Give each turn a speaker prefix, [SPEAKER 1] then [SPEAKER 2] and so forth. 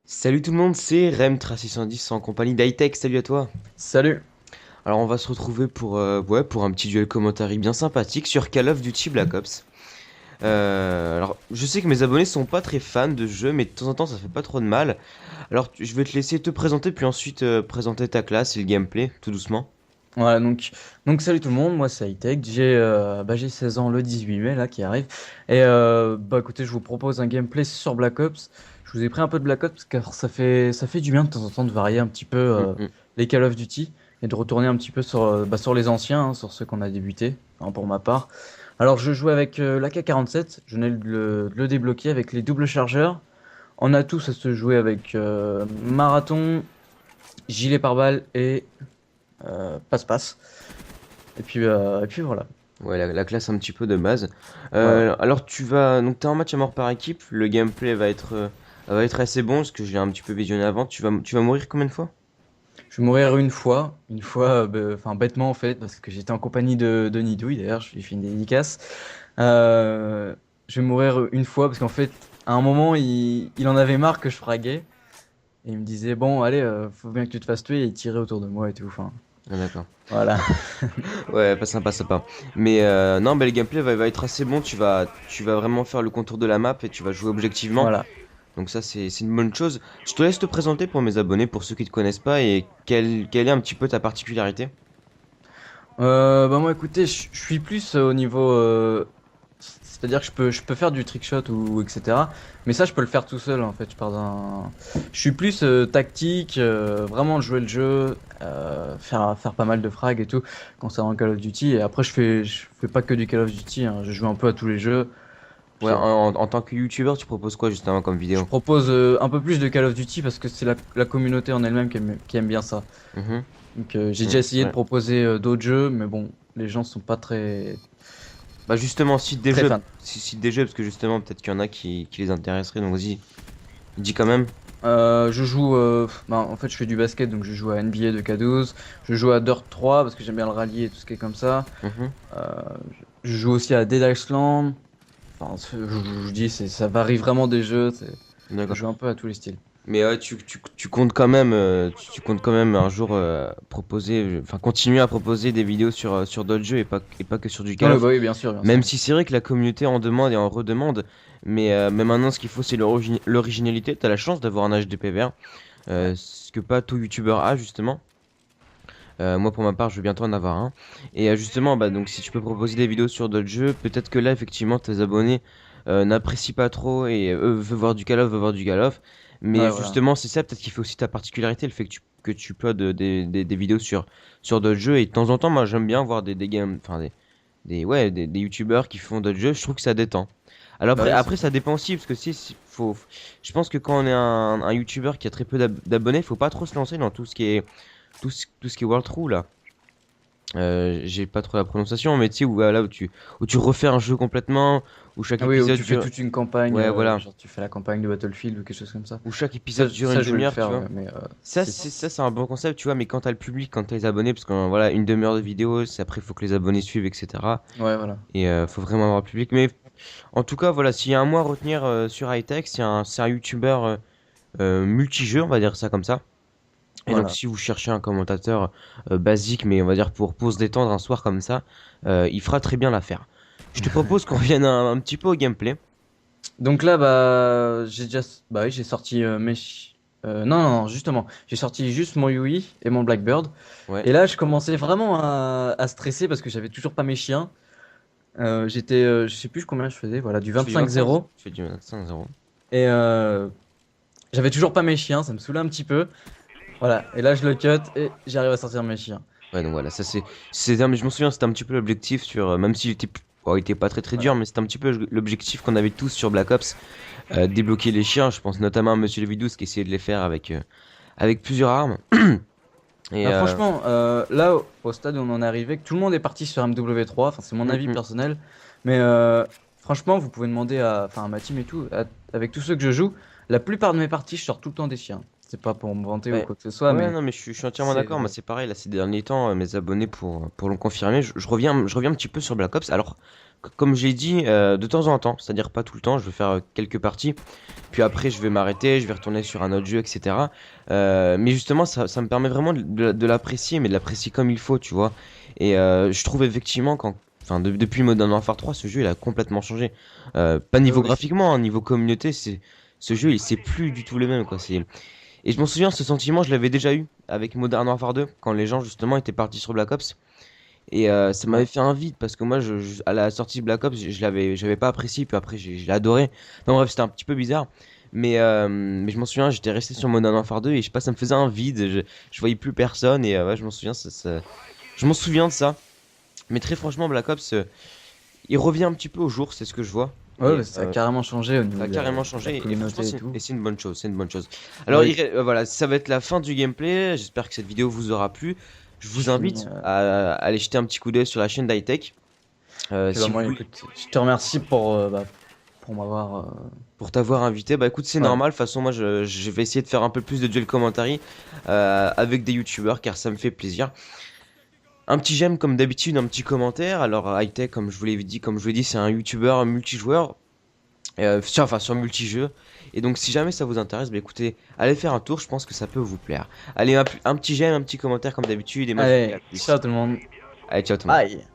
[SPEAKER 1] Salut tout le monde, c'est Remtra610 en compagnie d'Hightech, salut à toi.
[SPEAKER 2] Salut.
[SPEAKER 1] Alors on va se retrouver pour un petit duel commentary bien sympathique sur Call of Duty Black Ops. Alors je sais que mes abonnés sont pas très fans de ce jeu, mais de temps en temps ça fait pas trop de mal. Alors je vais te laisser te présenter, puis ensuite présenter ta classe et le gameplay, tout doucement.
[SPEAKER 2] Voilà, donc salut tout le monde, moi c'est Hightech, j'ai 16 ans le 18 mai là qui arrive. Et écoutez, je vous propose un gameplay sur Black Ops. Je vous ai pris un peu de Black Ops car ça fait du bien de temps en temps de varier un petit peu
[SPEAKER 1] Mm, mm.
[SPEAKER 2] les Call of Duty et de retourner un petit peu sur les anciens, hein, sur ceux qu'on a débuté, hein, pour ma part. Alors je jouais avec l'AK-47, je venais de le débloquer avec les doubles chargeurs. On a tous à se jouer avec Marathon, gilet pare-balles et passe-passe. Et puis voilà.
[SPEAKER 1] Ouais, la classe un petit peu de base.
[SPEAKER 2] Voilà.
[SPEAKER 1] Alors donc t'es en match à mort par équipe, le gameplay va être assez bon, parce que je l'ai un petit peu visionné avant. Tu vas mourir combien de fois?
[SPEAKER 2] Je vais mourir une fois, enfin bêtement en fait, parce que j'étais en compagnie de Nidouille, d'ailleurs, je lui fais une dédicace. Euh, je vais mourir une fois parce qu'en fait, à un moment, il en avait marre que je fraguais. Et il me disait, bon, allez, faut bien que tu te fasses tuer et il tirait autour de moi et tout. Enfin,
[SPEAKER 1] Ah, d'accord.
[SPEAKER 2] voilà.
[SPEAKER 1] Ouais, pas sympa, sympa. Mais non, le gameplay va être assez bon. Tu vas vraiment faire le contour de la map et tu vas jouer objectivement.
[SPEAKER 2] Voilà.
[SPEAKER 1] Donc ça, c'est une bonne chose. Je te laisse te présenter pour mes abonnés, pour ceux qui te connaissent pas, et quelle est un petit peu ta particularité.
[SPEAKER 2] Moi, écoutez, je suis plus au niveau. C'est-à-dire que je peux faire du trickshot ou etc. Mais ça, je peux le faire tout seul en fait. Je suis plus tactique, vraiment jouer le jeu, faire pas mal de frags et tout concernant Call of Duty. Et après, je fais pas que du Call of Duty, hein. Je joue un peu à tous les jeux.
[SPEAKER 1] Ouais,
[SPEAKER 2] Puis,
[SPEAKER 1] en tant que YouTuber, tu proposes quoi justement comme
[SPEAKER 2] je
[SPEAKER 1] vidéo?
[SPEAKER 2] propose un peu plus de Call of Duty parce que c'est la communauté en elle-même qui aime bien ça.
[SPEAKER 1] Mhm.
[SPEAKER 2] Donc, j'ai déjà essayé de
[SPEAKER 1] Ouais.
[SPEAKER 2] proposer d'autres jeux, mais bon, les gens sont pas très,
[SPEAKER 1] Bah justement, cite des
[SPEAKER 2] très
[SPEAKER 1] jeux,
[SPEAKER 2] fans.
[SPEAKER 1] cite des jeux, parce que justement, peut-être qu'il y en a qui les intéresseraient, donc vas-y, dis quand même.
[SPEAKER 2] Je joue, en fait, je fais du basket, donc je joue à NBA 2K12. Je joue à Dirt 3 parce que j'aime bien le rallye et tout ce qui est comme ça.
[SPEAKER 1] Mhm.
[SPEAKER 2] Euh, je joue aussi à Dead Island. Enfin, je dis, ça varie vraiment des jeux. Je
[SPEAKER 1] D'accord.
[SPEAKER 2] joue un peu à tous les styles.
[SPEAKER 1] Mais tu comptes quand même, tu comptes quand même un jour enfin continuer à proposer des vidéos sur d'autres jeux et pas que sur du Call
[SPEAKER 2] Oui,
[SPEAKER 1] of.
[SPEAKER 2] bah oui, bien sûr, bien
[SPEAKER 1] Même
[SPEAKER 2] sûr.
[SPEAKER 1] si c'est vrai que la communauté en demande et en redemande, mais maintenant ce qu'il faut c'est l'originalité. T'as la chance d'avoir un HD PVR,
[SPEAKER 2] Ouais.
[SPEAKER 1] ce que pas tout youtubeur a justement. Moi pour ma part je vais bientôt en avoir un. Et justement bah donc si tu peux proposer des vidéos sur d'autres jeux, peut-être que là effectivement tes abonnés n'apprécient pas trop et eux veulent voir du Call of, veulent voir du Call of. Mais
[SPEAKER 2] Ouais, voilà.
[SPEAKER 1] justement c'est ça peut-être qu'il fait aussi ta particularité, le fait que tu uploades des vidéos sur d'autres jeux. Et de temps en temps moi j'aime bien voir des games, enfin des youtubeurs qui font d'autres jeux, je trouve que ça détend. Alors
[SPEAKER 2] Bah
[SPEAKER 1] après,
[SPEAKER 2] oui, c'est
[SPEAKER 1] après ça
[SPEAKER 2] clair.
[SPEAKER 1] dépend aussi, parce que je pense que quand on est un youtubeur qui a très peu d'abonnés, faut pas trop se lancer dans tout ce qui est World True là. J'ai pas trop la prononciation, mais tu sais, voilà, où tu refais un jeu complètement, où chaque
[SPEAKER 2] Ah oui, où
[SPEAKER 1] épisode
[SPEAKER 2] tu fais
[SPEAKER 1] dure.
[SPEAKER 2] toute une campagne,
[SPEAKER 1] Ouais, voilà.
[SPEAKER 2] genre tu fais la campagne de Battlefield ou quelque chose comme ça.
[SPEAKER 1] Où chaque épisode
[SPEAKER 2] Ça,
[SPEAKER 1] dure une
[SPEAKER 2] ça je vais le
[SPEAKER 1] demi-heure, tu
[SPEAKER 2] faire,
[SPEAKER 1] vois.
[SPEAKER 2] ouais, mais
[SPEAKER 1] Ça, c'est un bon concept, tu vois, mais quand t'as le public, quand t'as les abonnés, parce que voilà, une demi-heure de vidéo, après, il faut que les abonnés suivent, etc.
[SPEAKER 2] ouais, voilà.
[SPEAKER 1] Et faut vraiment avoir le public. Mais en tout cas, voilà, s'il y a un mot à retenir sur high-tech, c'est un YouTuber multijeux, on va dire ça comme ça. Et donc,
[SPEAKER 2] Voilà.
[SPEAKER 1] si vous cherchez un commentateur basique, mais on va dire pour se détendre un soir comme ça, il fera très bien l'affaire. Je te propose qu'on revienne un petit peu au gameplay.
[SPEAKER 2] Donc là, bah oui, j'ai sorti non, non, non, justement, j'ai sorti juste mon Yui et mon Blackbird.
[SPEAKER 1] Ouais,
[SPEAKER 2] Et là, je commençais vraiment à stresser parce que j'avais toujours pas mes chiens. Je sais plus combien je faisais, voilà, du
[SPEAKER 1] tu fais du 25,
[SPEAKER 2] 25-0.
[SPEAKER 1] tu fais du 25-0.
[SPEAKER 2] Et j'avais toujours pas mes chiens, ça me saoulait un petit peu. Voilà, et là, je le cut et j'arrive à sortir mes chiens.
[SPEAKER 1] Ouais, donc voilà, ça mais je m'en souviens, c'était un petit peu l'objectif même s'il était, bon, il était pas très très dur,
[SPEAKER 2] Voilà.
[SPEAKER 1] mais c'était un petit peu l'objectif qu'on avait tous sur Black Ops, débloquer les chiens. Je pense notamment à Monsieur Levidous qui essayait de les faire avec plusieurs armes. Et
[SPEAKER 2] Bah, franchement, là, au stade où on en est arrivé, que tout le monde est parti sur MW3, enfin, c'est mon
[SPEAKER 1] hum,
[SPEAKER 2] avis
[SPEAKER 1] hum.
[SPEAKER 2] personnel, mais franchement, vous pouvez demander à ma team et tout, avec tous ceux que je joue, la plupart de mes parties, je sors tout le temps des chiens. c'est pas pour me vanter ou
[SPEAKER 1] Ouais.
[SPEAKER 2] quoi que ce soit,
[SPEAKER 1] Ouais,
[SPEAKER 2] mais
[SPEAKER 1] non, mais je suis entièrement
[SPEAKER 2] c'est
[SPEAKER 1] d'accord. Moi, c'est pareil. Là, ces derniers temps, mes abonnés pour l'ont confirmé. Je reviens un petit peu sur Black Ops. Alors, comme j'ai dit, de temps en temps, c'est-à-dire pas tout le temps, je vais faire quelques parties. Puis après, je vais m'arrêter, je vais retourner sur un autre jeu, etc. Mais justement, ça me permet vraiment de l'apprécier, mais de l'apprécier comme il faut, tu vois. Et je trouve effectivement, enfin, depuis Modern Warfare 3, ce jeu, il a complètement changé. Pas
[SPEAKER 2] oui,
[SPEAKER 1] niveau
[SPEAKER 2] oui.
[SPEAKER 1] graphiquement, hein, niveau communauté, ce jeu, c'est plus du tout le même, quoi. Et je m'en souviens, ce sentiment, je l'avais déjà eu avec Modern Warfare 2, quand les gens justement étaient partis sur Black Ops. Et ça
[SPEAKER 2] Ouais.
[SPEAKER 1] m'avait fait un vide parce que moi, à la sortie de Black Ops, j'avais pas apprécié, puis après, je l'ai adoré. Enfin bref, c'était un petit peu bizarre. Mais je m'en souviens, j'étais resté sur Modern Warfare 2 et je sais pas, ça me faisait un vide. Je voyais plus personne et ouais, je m'en souviens, je m'en souviens de ça. Mais très franchement, Black Ops, il revient un petit peu au jour, c'est ce que je vois.
[SPEAKER 2] Ouais,
[SPEAKER 1] Et
[SPEAKER 2] bah, ça a carrément changé au
[SPEAKER 1] ça
[SPEAKER 2] niveau
[SPEAKER 1] a carrément
[SPEAKER 2] de la
[SPEAKER 1] changé et franchement
[SPEAKER 2] communauté et tout.
[SPEAKER 1] c'est une bonne chose, c'est une bonne chose. Alors
[SPEAKER 2] Oui,
[SPEAKER 1] voilà, ça va être la fin du gameplay. J'espère que cette vidéo vous aura plu. Je
[SPEAKER 2] je
[SPEAKER 1] vous
[SPEAKER 2] finis.
[SPEAKER 1] invite à aller jeter un petit coup d'œil sur la chaîne d'Hightech.
[SPEAKER 2] Puis bah,
[SPEAKER 1] Si vous
[SPEAKER 2] moi,
[SPEAKER 1] voulez,
[SPEAKER 2] écoute, je te remercie pour m'avoir.
[SPEAKER 1] pour t'avoir invité, bah écoute, c'est
[SPEAKER 2] Ouais.
[SPEAKER 1] normal. De toute façon, moi je vais essayer de faire un peu plus de duel commentary avec des youtubeurs car ça me fait plaisir. Un petit j'aime comme d'habitude, un petit commentaire. Alors Hightech, comme je vous l'ai dit, c'est un youtubeur multijoueur. Sur multijeux. Et donc, si jamais ça vous intéresse, bah écoutez, allez faire un tour, je pense que ça peut vous plaire. Allez, un petit j'aime, un petit commentaire comme d'habitude, et moi je vous dis à
[SPEAKER 2] Allez,
[SPEAKER 1] plus.
[SPEAKER 2] ciao tout le monde.
[SPEAKER 1] Allez, ciao tout le monde.
[SPEAKER 2] Bye.